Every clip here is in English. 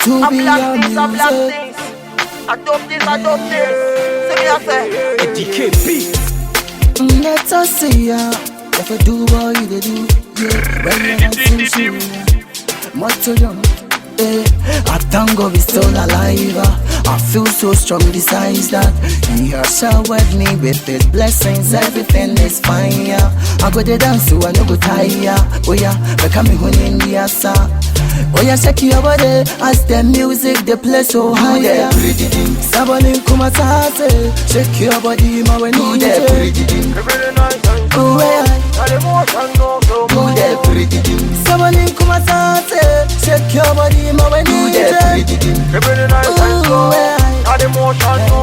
to I be black your things, I black music. things. I dub this, I dub this. See me I say. DKB. Let us see ya. If you do what you do, yeah. When you're dancing, shoot. Motto young, eh. I thank God we still alive. I feel so strong besides that. He has showered me with his blessings. Everything is fine, yeah. I go to dance, so I no go tire. Oh yeah, become me in the asa. Oh yeah, shake your body as the music they play so high. Yeah. Priididim. Sabalin kumatase. Shake your body, ma when you there. Priididim. Oh yeah. Do the Priididim. Sabalin kumatase. Shake your body, ma when you there. Priididim. Oh yeah.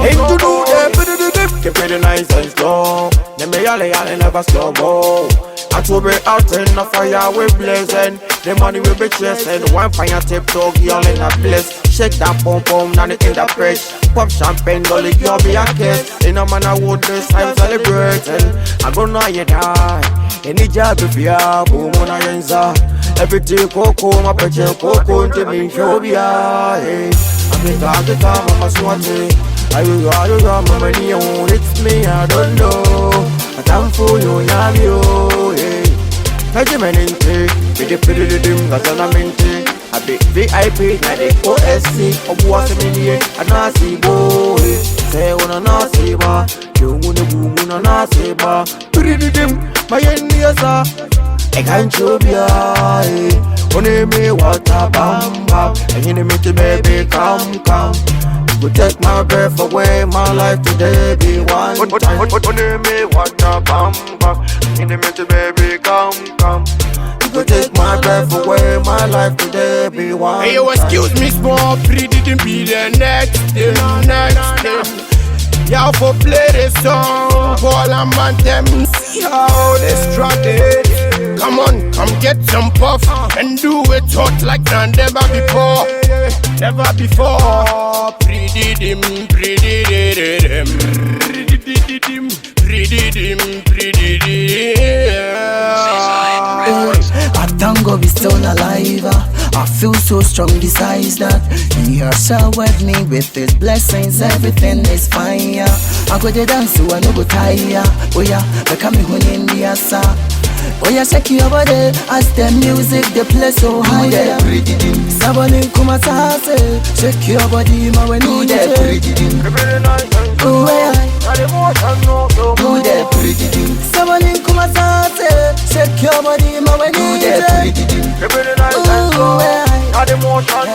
Hey, to do the Priididim. Keep it nice and slow. Never yale never slow mo. I to be out in the fire we blazing. The money we be chasing. One fire tip dog, y'all in a place. Shake that pom pom, now in the fresh. Pop champagne, dolly, you'll be a kiss. In a man I would this time celebrating. I go know you die. Any job if you are, boom on a yenza. Everything coco, my picture coco, to me show be a. I'm in the time, I'm a swatty. I will go, my money, it's me, I don't know. But I'm full, you have you, eh. Regimenting, with the Priididim, Gazanamente. I be VIP, now the OSC, of what's a million, and I see boy. Say, when I not see bar, you want to boom, and I see bar. Priididim, my Indiasa, I can't show me eye. Only me water, bam, bam, and you make the baby come. You take my breath away, my life today be one time. Only me water, bam, bam, and you make the baby come. You take my breath away, my life today be one time. Hey, yo, excuse me, small Priididim be the next thing. Y'all for play this song, Paul and man them see how they strutted. Come on, come get some puff and do it hot like never before. Never before. Priididim, Priididim, Priididim, Priididim, Priididim. I thank God we still alive. I feel so strong besides that. He has showered me with his blessings. Everything is fine, yeah. I go to dance, so I no go tire. Oh yeah, become me in the asa. Oh yeah, shake your body as the music they play so high. Yeah. Sabalin kumatase. Shake your body, ma when you there. Oh yeah. Do the Priididim. Sabalin kumatase. Shake your body, ma when you there. Oh yeah.